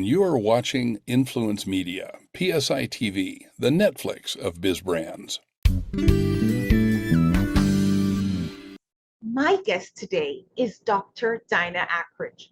You are watching Influence Media, PSI TV, the Netflix of biz brands. My guest today is Dr. Dinah Akridge.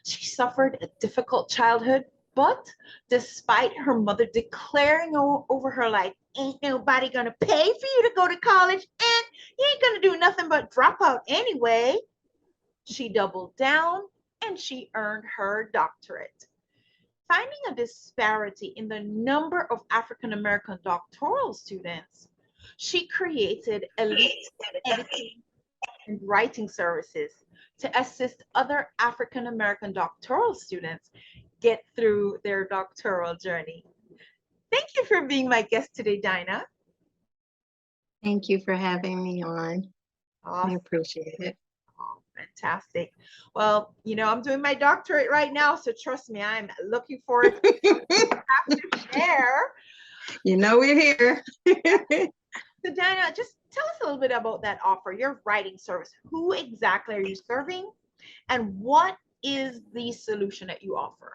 She suffered a difficult childhood, but despite her mother declaring over her life, ain't nobody gonna pay for you to go to college and you ain't gonna do nothing but drop out anyway, she doubled down and she earned her doctorate. Finding a disparity in the number of African American doctoral students, she created elite editing and writing services to assist other African American doctoral students get through their doctoral journey. Thank you for being my guest today, Dinah. Thank you for having me on. Awesome. I appreciate it. Oh, fantastic. Well, I'm doing my doctorate right now, so trust me, I'm looking forward to share. We're here. So Dinah, just tell us a little bit about that offer, your writing service. Who exactly are you serving, and what is the solution that you offer?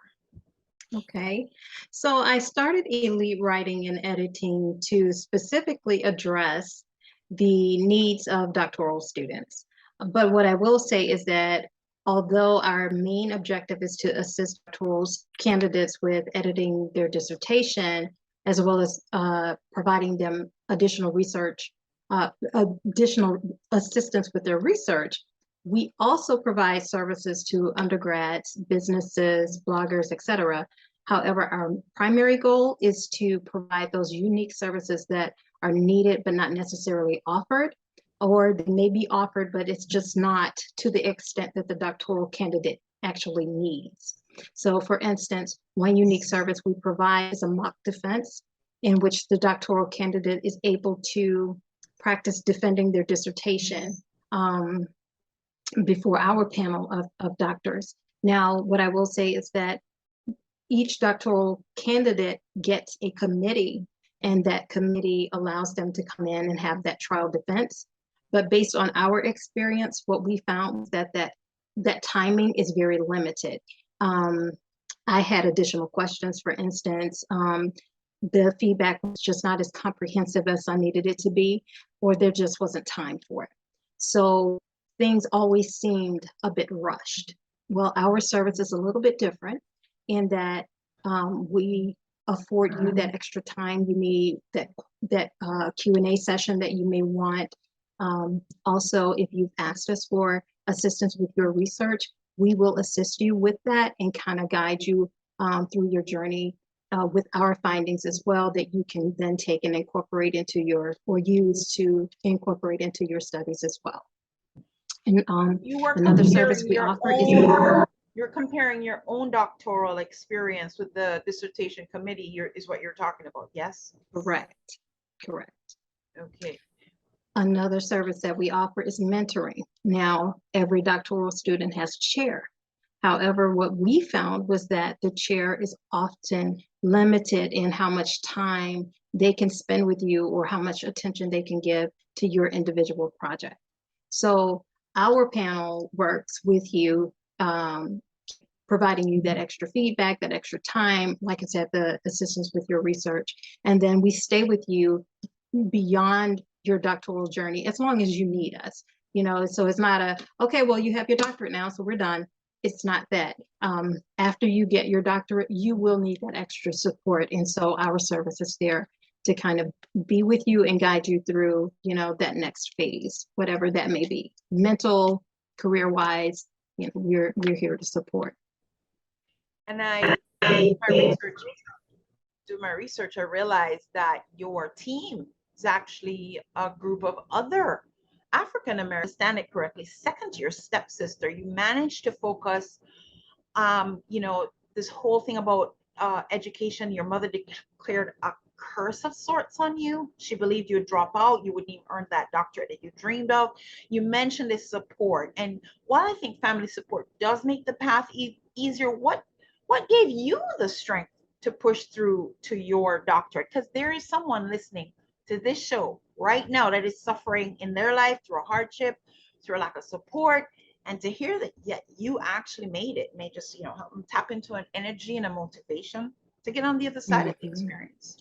Okay, so I started Elite Writing and Editing to specifically address the needs of doctoral students. But what I will say is that although our main objective is to assist doctoral candidates with editing their dissertation, as well as providing them additional research, additional assistance with their research, we also provide services to undergrads, businesses, bloggers, etc. However, our primary goal is to provide those unique services that are needed but not necessarily offered, or they may be offered, but it's just not to the extent that the doctoral candidate actually needs. So for instance, one unique service we provide is a mock defense in which the doctoral candidate is able to practice defending their dissertation before our panel of doctors. Now, what I will say is that each doctoral candidate gets a committee, and that committee allows them to come in and have that trial defense. But based on our experience, what we found was that timing is very limited. I had additional questions, for instance. The feedback was just not as comprehensive as I needed it to be, or there just wasn't time for it. So things always seemed a bit rushed. Well, our service is a little bit different in that we afford you that extra time you need, that Q&A session that you may want. Also, if you've asked us for assistance with your research, we will assist you with that and kind of guide you through your journey with our findings as well, that you can then take and incorporate into or use to incorporate into your studies as well. And another service we offer is you're comparing your own doctoral experience with the dissertation committee is what you're talking about, yes? Correct. Okay. Another service that we offer is mentoring. Now, every doctoral student has a chair. However, what we found was that the chair is often limited in how much time they can spend with you or how much attention they can give to your individual project. So our panel works with you, providing you that extra feedback, that extra time, like I said, the assistance with your research. And then we stay with you beyond your doctoral journey as long as you need us. So it's not okay, well, you have your doctorate now, so we're done. It's not that. After you get your doctorate, you will need that extra support. And so our service is there to kind of be with you and guide you through, that next phase, whatever that may be, mental, career-wise, we're here to support. And I do my research, I realized that your team is actually a group of other African American, understand it correctly, second to your stepsister. You managed to focus, this whole thing about education. Your mother declared a curse of sorts on you. She believed you'd drop out, you wouldn't even earn that doctorate that you dreamed of. You mentioned this support, and while I think family support does make the path easier, what gave you the strength to push through to your doctorate? Because there is someone listening to this show right now that is suffering in their life through a hardship, through a lack of support, And to hear that yet you actually made it may just, help them tap into an energy and a motivation to get on the other side of the experience.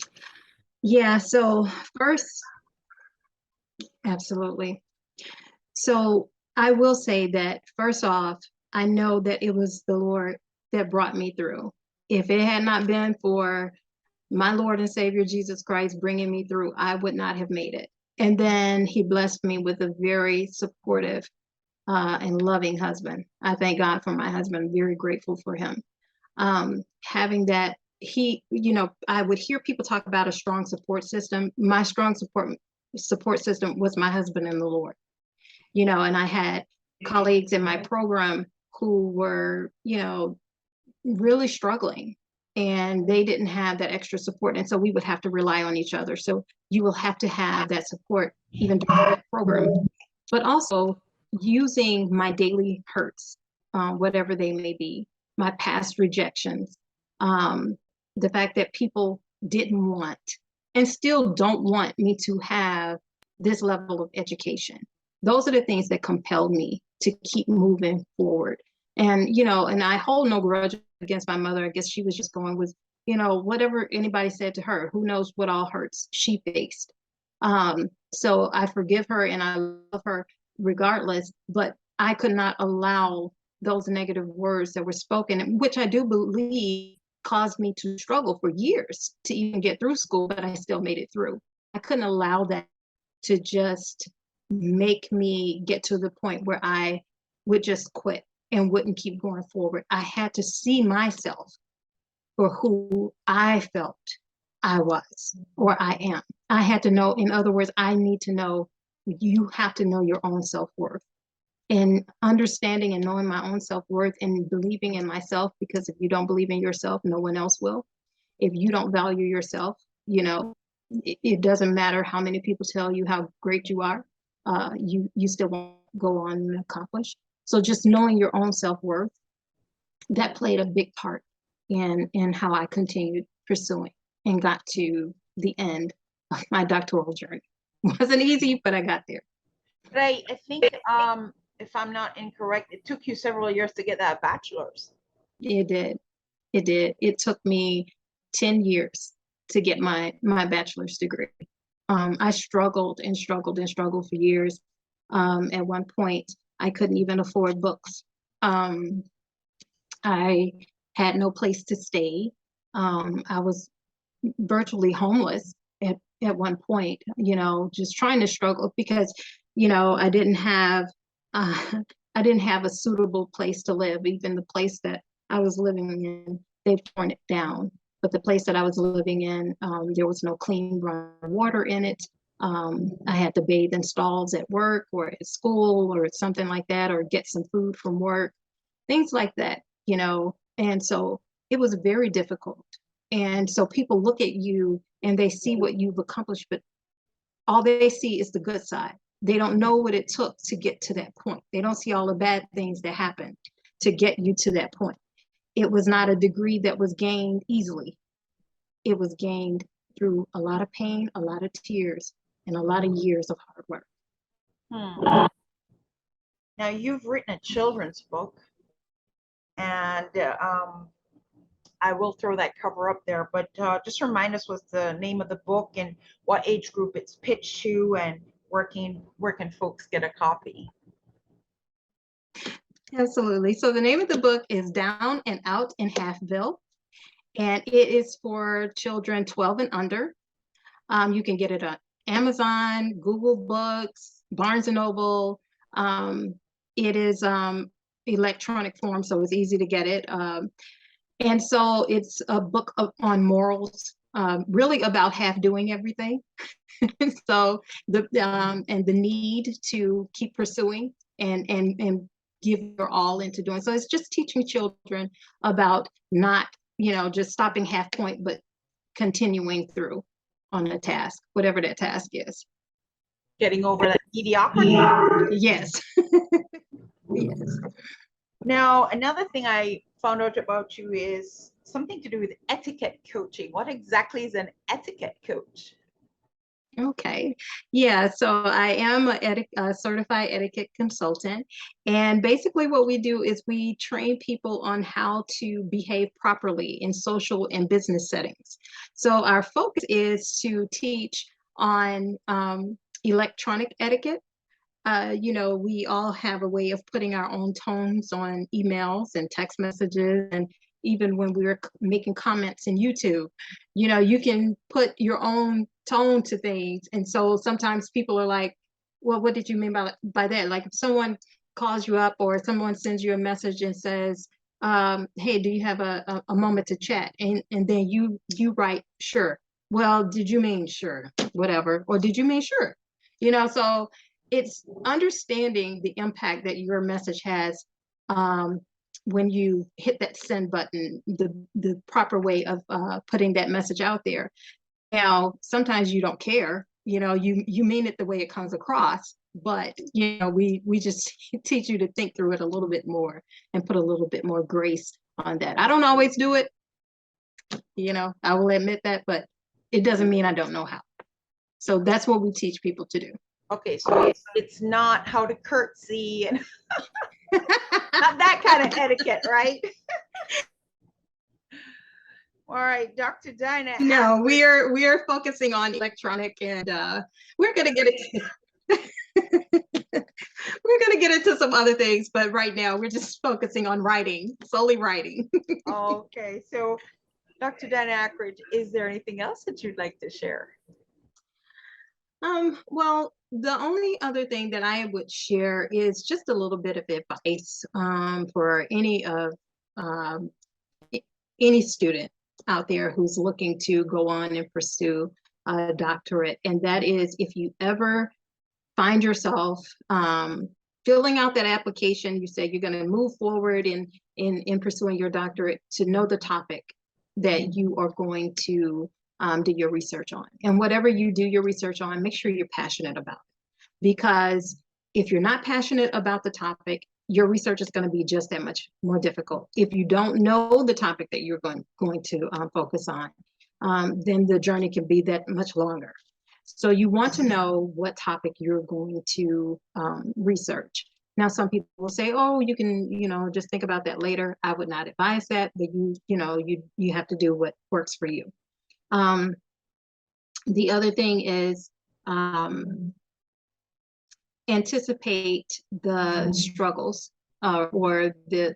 Yeah, so first, absolutely. So I will say that first off, I know that it was the Lord that brought me through. If it had not been for my Lord and Savior Jesus Christ bringing me through, I would not have made it. And then he blessed me with a very supportive and loving husband. I thank God for my husband, very grateful for him. Having that, I would hear people talk about a strong support system. My strong support system was my husband and the Lord. And I had colleagues in my program who were, really struggling, and they didn't have that extra support. And so we would have to rely on each other. So you will have to have that support even during that program, but also using my daily hurts, whatever they may be, my past rejections, the fact that people didn't want and still don't want me to have this level of education. Those are the things that compelled me to keep moving forward. And, and I hold no grudge against my mother. I guess she was just going with, whatever anybody said to her. Who knows what all hurts she faced. So I forgive her and I love her regardless, but I could not allow those negative words that were spoken, which I do believe caused me to struggle for years to even get through school, but I still made it through. I couldn't allow that to just make me get to the point where I would just quit and wouldn't keep going forward. I had to see myself for who I felt I was or I am. I had to know, in other words, I need to know, you have to know your own self-worth. And understanding and knowing my own self-worth and believing in myself, because if you don't believe in yourself, no one else will. If you don't value yourself, it doesn't matter how many people tell you how great you are, you still won't go on and accomplish. So just knowing your own self-worth, that played a big part in how I continued pursuing and got to the end of my doctoral journey. It wasn't easy, but I got there. But I think, if I'm not incorrect, it took you several years to get that bachelor's. It did. It did. It took me 10 years to get my bachelor's degree. I struggled and struggled and struggled for years. At one point, I couldn't even afford books. I had no place to stay. I was virtually homeless at one point, just trying to struggle because, I didn't have a suitable place to live. Even the place that I was living in, they've torn it down. But the place that I was living in, there was no clean running water in it. I had to bathe in stalls at work or at school or something like that, or get some food from work, things like that, And so it was very difficult. And so people look at you and they see what you've accomplished, but all they see is the good side. They don't know what it took to get to that point. They don't see all the bad things that happened to get you to that point. It was not a degree that was gained easily. It was gained through a lot of pain, a lot of tears, and a lot of years of hard work. Now, you've written a children's book, and I will throw that cover up there, but just remind us what's the name of the book and what age group it's pitched to, and where can folks get a copy? Absolutely. So the name of the book is Down and Out in Halfville, and it is for children 12 and under. You can get it on Amazon, Google Books, Barnes and Noble. It is electronic form, so it's easy to get it. And so it's a book on morals, really about half doing everything. So and the need to keep pursuing and give your all into doing. So it's just teaching children about not, just stopping half point, but continuing through on a task, whatever that task is. Getting over that mediocrity. Yes. Yes. Now, another thing I found out about you is something to do with etiquette coaching. What exactly is an etiquette coach? Okay. Yeah, so I am a certified etiquette consultant. And basically what we do is we train people on how to behave properly in social and business settings. So our focus is to teach on electronic etiquette. We all have a way of putting our own tones on emails and text messages, and even when we're making comments in YouTube, you can put your own tone to things. And so sometimes people are like, well, what did you mean by that? Like if someone calls you up or someone sends you a message and says, hey, do you have a moment to chat? And then you write, sure. Well, did you mean sure? Whatever. Or did you mean sure? So it's understanding the impact that your message has when you hit that send button, the proper way of putting that message out there. Now, sometimes you don't care, you mean it the way it comes across, but we just teach you to think through it a little bit more and put a little bit more grace on that. I don't always do it, I will admit that, but it doesn't mean I don't know how. So that's what we teach people to do. Okay, so it's not how to curtsy and not that kind of etiquette, right? All right, Dr. Dinah. No, we are focusing on electronic, and we're gonna get it. We're gonna get into some other things, but right now we're just focusing on writing, solely writing. Okay, so Dr. Dinah Akridge, is there anything else that you'd like to share? Well, the only other thing that I would share is just a little bit of advice for any student out there who's looking to go on and pursue a doctorate. And that is, if you ever find yourself filling out that application, you say you're going to move forward in pursuing your doctorate, to know the topic that you are going to do your research on. And whatever you do your research on, make sure you're passionate about it. Because if you're not passionate about the topic, your research is going to be just that much more difficult. If you don't know the topic that you're going to focus on, then the journey can be that much longer. So you want to know what topic you're going to research. Now, some people will say, oh, you can, just think about that later. I would not advise that, but you have to do what works for you. The other thing is anticipate the struggles or the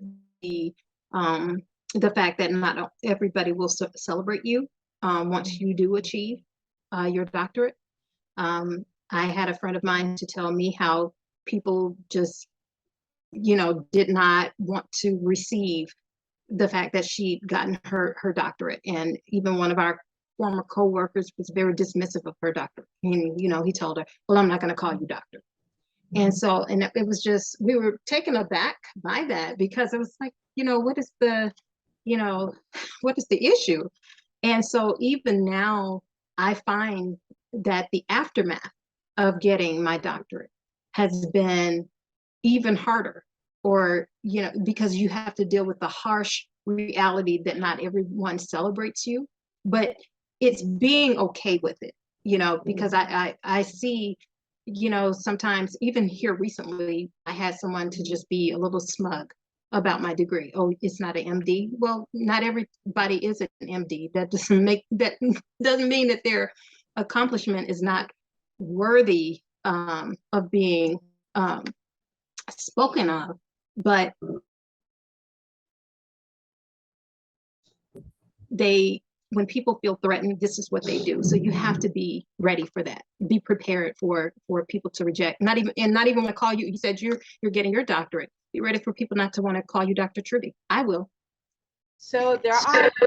fact that not everybody will celebrate you once you do achieve your doctorate. I had a friend of mine to tell me how people just, did not want to receive the fact that she'd gotten her doctorate. And even one of our former co-workers was very dismissive of her doctorate. And, he told her, well, I'm not going to call you doctor. And so, and it was just, we were taken aback by that, because it was like, what is the issue? And so even now, I find that the aftermath of getting my doctorate has been even harder, or, because you have to deal with the harsh reality that not everyone celebrates you, but it's being okay with it, because I see, sometimes even here recently, I had someone to just be a little smug about my degree. Oh, it's not an MD. Well, not everybody is an MD. That doesn't mean that their accomplishment is not worthy of being spoken of. But when people feel threatened, this is what they do. So you have to be ready for that. Be prepared for people to reject, not even want to call you. You said you're getting your doctorate. Be ready for people not to want to call you Dr. Trudy. I will. So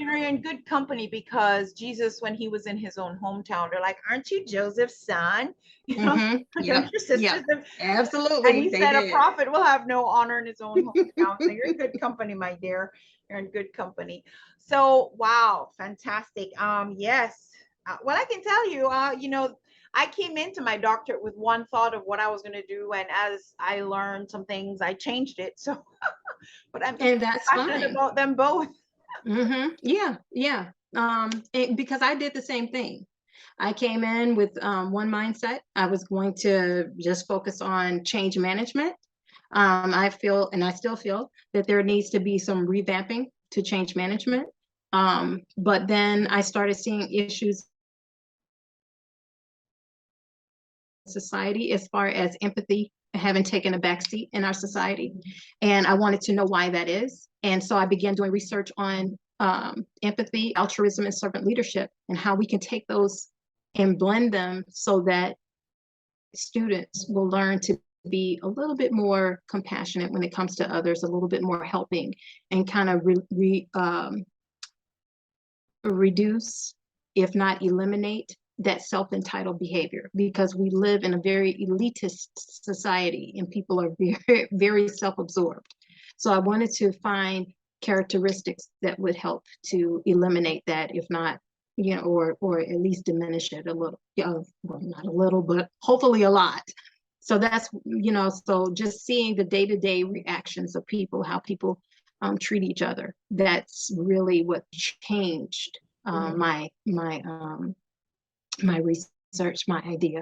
you're in good company, because Jesus, when he was in his own hometown, they're like, aren't you Joseph's son? Mm-hmm. Your sisters. Yep. Absolutely. And he said a prophet will have no honor in his own hometown. So you're in good company, my dear. You're in good company. So, wow, fantastic. Yes. Well, I can tell you, I came into my doctorate with one thought of what I was going to do. And as I learned some things, I changed it. So, but I'm passionate about them both. Mm-hmm. Yeah. Because I did the same thing. I came in with one mindset. I was going to just focus on change management. I feel, and I still feel, that there needs to be some revamping to change management. But then I started seeing issues in society as far as empathy having taken a backseat in our society. And I wanted to know why that is. And so I began doing research on empathy, altruism, and servant leadership, and how we can take those and blend them so that students will learn to be a little bit more compassionate when it comes to others, a little bit more helping, and kind of reduce, if not eliminate, that self-entitled behavior, because we live in a very elitist society and people are very, very self-absorbed. So I wanted to find characteristics that would help to eliminate that, if not, you know, or at least diminish it a little. Well, not a little, but hopefully a lot. So that's, you know, so just seeing the day-to-day reactions of people, how people treat each other, that's really what changed my research, my idea.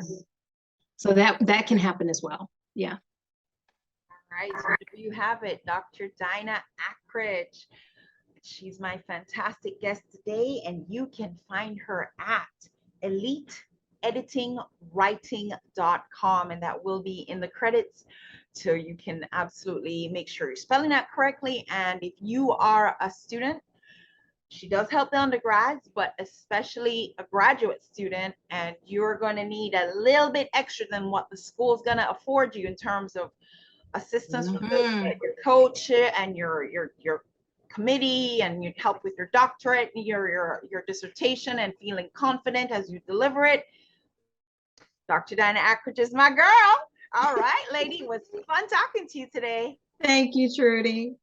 So that can happen as well. Yeah. All right, so there you have it, Dr. Dinah Akridge. She's my fantastic guest today, and you can find her at eliteeditingwriting.com, and that will be in the credits. So you can absolutely make sure you're spelling that correctly. And if you are a student, she does help the undergrads, but especially a graduate student, and you're going to need a little bit extra than what the school's going to afford you in terms of assistance from your coach and your committee, and you help with your doctorate, your dissertation, and feeling confident as you deliver it. Dr. Dinah Akridge is my girl. All right, lady, it was fun talking to you today. Thank you, Trudy.